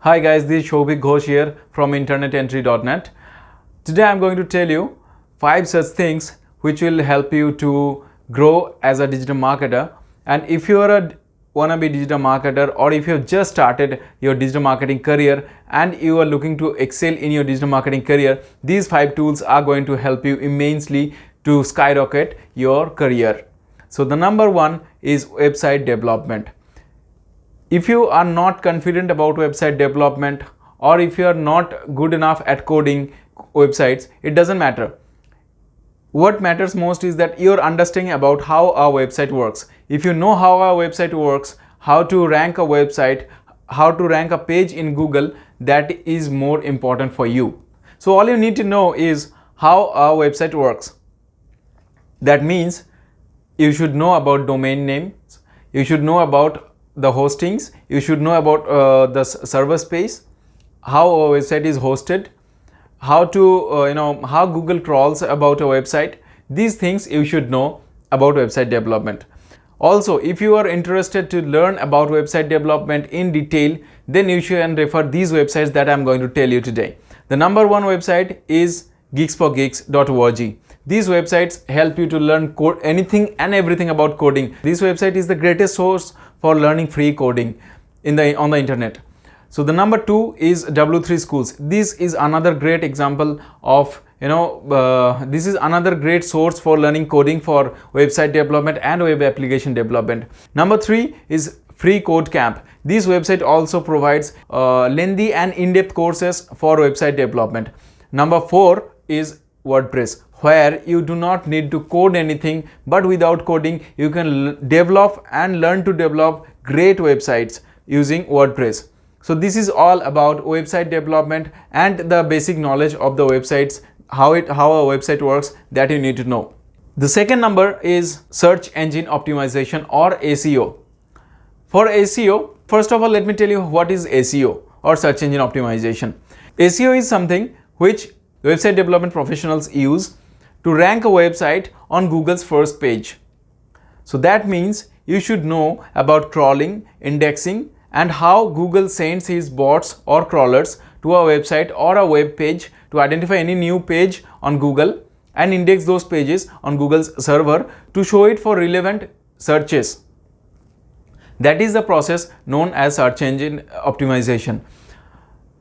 Hi guys, this is Shobhik Ghosh here from internetentry.net. Today I'm going to tell you 5 such things which will help you to grow as a digital marketer. And if you are a wannabe digital marketer, or if you have just started your digital marketing career and you are looking to excel in your digital marketing career, these 5 tools are going to help you immensely to skyrocket your career. So the number 1 is website development. If you are not confident about website development, or if you are not good enough at coding websites, it doesn't matter. What matters most is that you're understanding about how a website works. If you know how a website works, how to rank a website, how to rank a page in Google, that is more important for you. So all you need to know is how a website works. That means you should know about domain names, you should know about the hostings, you should know about the server space, how a website is hosted, how to how Google crawls about a website. These things you should know about website development. Also, if you are interested to learn about website development in detail, then you should refer these websites that I'm going to tell you today. The number 1 website is geeksforgeeks.org. These websites help you to learn anything and everything about coding. This website is the greatest source for learning free coding on the internet. So the number 2 is W3 Schools. This is another great example of this is another great source for learning coding for website development and web application development. Number 3 is Free Code Camp. This website also provides lengthy and in-depth courses for website development. Number 4 is WordPress, where you do not need to code anything, but without coding you can develop and learn to develop great websites using WordPress. So this is all about website development and the basic knowledge of the websites, how a website works, that you need to know. The second number is search engine optimization, or SEO. For SEO, first of all, let me tell you what is SEO, or search engine optimization. SEO is something which website development professionals use to rank a website on Google's first page. So that means you should know about crawling, indexing, and how Google sends his bots or crawlers to a website or a web page to identify any new page on Google and index those pages on Google's server to show it for relevant searches. That is the process known as search engine optimization.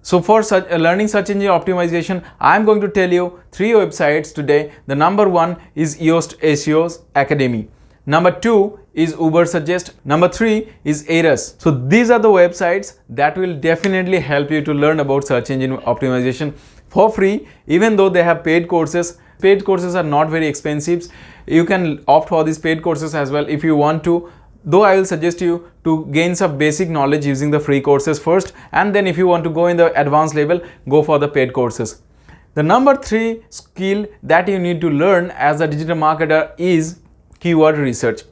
So for learning search engine optimization, I am going to tell you 3 websites today. The number 1 is Yoast SEO's Academy. Number 2 is Ubersuggest. Number 3 is Ahrefs. So these are the websites that will definitely help you to learn about search engine optimization for free, even though they have paid courses. Paid courses are not very expensive. You can opt for these paid courses as well if you want to. Though I will suggest you to gain some basic knowledge using the free courses first, and then if you want to go in the advanced level, go for the paid courses. The number 3 skill that you need to learn as a digital marketer is keyword research.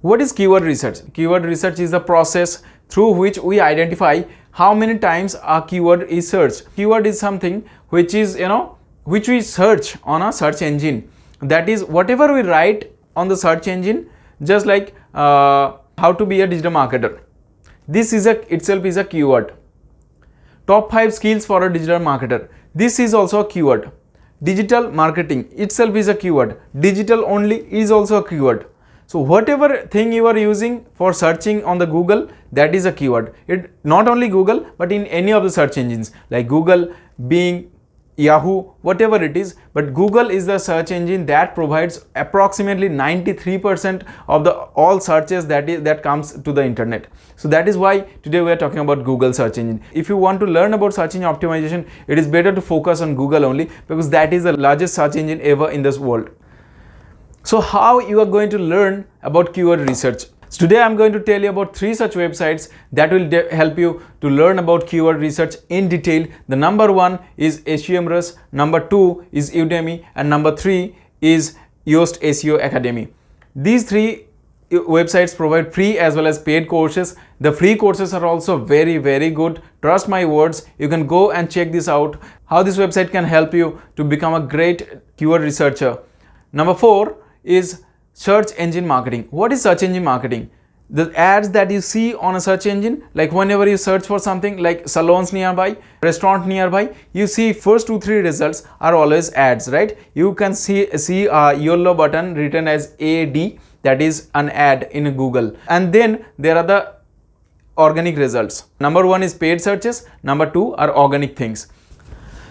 What is keyword research? Keyword research is the process through which we identify how many times a keyword is searched. Keyword is something which is which we search on a search engine. That is, whatever we write on the search engine, just like how to be a digital marketer. This is itself is a keyword. Top 5 skills for a digital marketer. This is also a keyword. Digital marketing itself is a keyword. Digital only is also a keyword. So whatever thing you are using for searching on the Google, that is a keyword. It not only Google, but in any of the search engines like Google, Bing, Yahoo, whatever it is, but Google is the search engine that provides approximately 93% of the all searches that comes to the internet. So that is why today we are talking about Google search engine. If you want to learn about search engine optimization, it is better to focus on Google only, because that is the largest search engine ever in this world. So how you are going to learn about keyword research? So today I am going to tell you about 3 such websites that will help you to learn about keyword research in detail. The number 1 is SEMrush, number 2 is Udemy, and number 3 is Yoast SEO Academy. These 3 websites provide free as well as paid courses. The free courses are also very good. Trust my words. You can go and check this out, how this website can help you to become a great keyword researcher. Number 4 is search engine marketing. What is search engine marketing? the ads that you see on a search engine, like whenever you search for something like salons nearby, restaurant nearby, you see first 2-3 results are always ads, right? You can see a yellow button written as AD, that is an ad in Google. And then there are the organic results. Number 1 is paid searches, number 2 are organic things.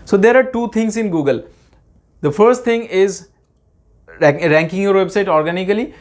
So there are 2 things in Google. The first thing is ranking your website organically,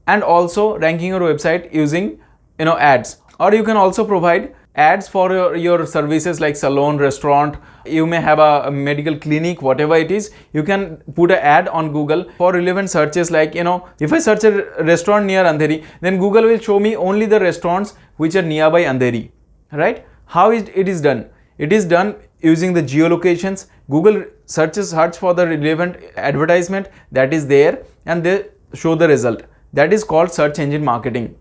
and also ranking your website using ads. Or you can also provide ads for your services like salon, restaurant. You may have a medical clinic, whatever it is. You can put an ad on Google for relevant searches, like if I search a restaurant near Andheri, then Google will show me only the restaurants which are nearby Andheri, right? How it is done? It is done using the geolocations. Google search for the relevant advertisement that is there, and they show the result. That is called search engine marketing.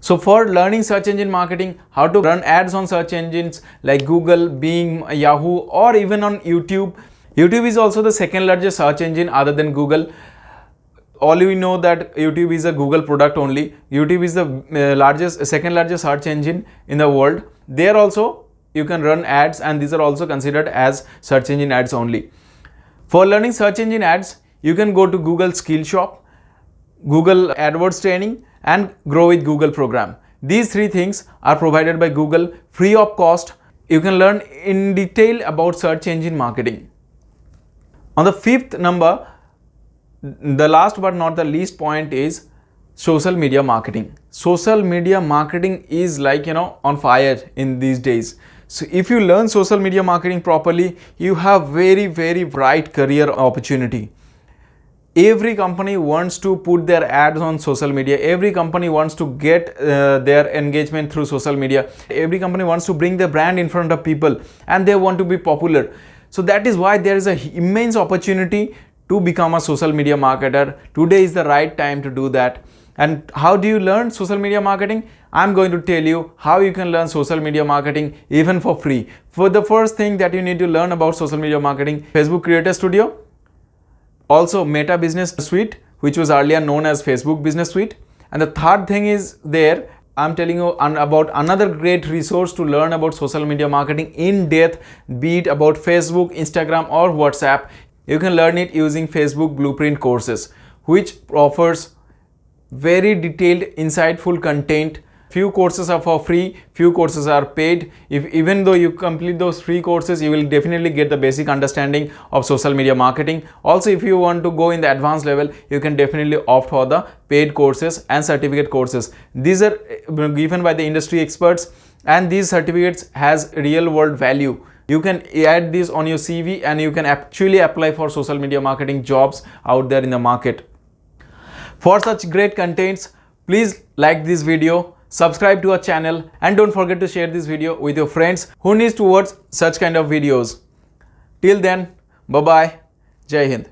So for learning search engine marketing, how to run ads on search engines like Google, Bing, Yahoo, or even on YouTube. YouTube is also the second largest search engine other than Google. All we know that YouTube is a Google product only. YouTube is the second largest search engine in the world. There also you can run ads, and these are also considered as search engine ads only. For learning search engine ads, you can go to Google Skillshop, Google AdWords training, and Grow with Google program. These 3 things are provided by Google free of cost. You can learn in detail about search engine marketing. On the 5th number, the last but not the least point is social media marketing. Social media marketing is like on fire in these days. So if you learn social media marketing properly, you have very, very bright career opportunity. Every company wants to put their ads on social media. Every company wants to get their engagement through social media. Every company wants to bring their brand in front of people, and they want to be popular. So that is why there is an immense opportunity to become a social media marketer. Today is the right time to do that. And how do you learn social media marketing? I'm going to tell you how you can learn social media marketing even for free. For the first thing that you need to learn about social media marketing, Facebook Creator Studio, also Meta Business Suite, which was earlier known as Facebook Business Suite. And the third thing is there, I'm telling you about another great resource to learn about social media marketing in depth, be it about Facebook, Instagram, or WhatsApp. You can learn it using Facebook Blueprint courses, which offers very detailed, insightful content. Few courses are for free, few courses are paid. Even though you complete those free courses, you will definitely get the basic understanding of social media marketing. Also, if you want to go in the advanced level, you can definitely opt for the paid courses and certificate courses. These are given by the industry experts, and these certificates has real world value. You can add this on your CV, and you can actually apply for social media marketing jobs out there in the market. For such great contents, please like this video, subscribe to our channel, and don't forget to share this video with your friends who needs to watch such kind of videos. Till then, bye bye. Jai Hind.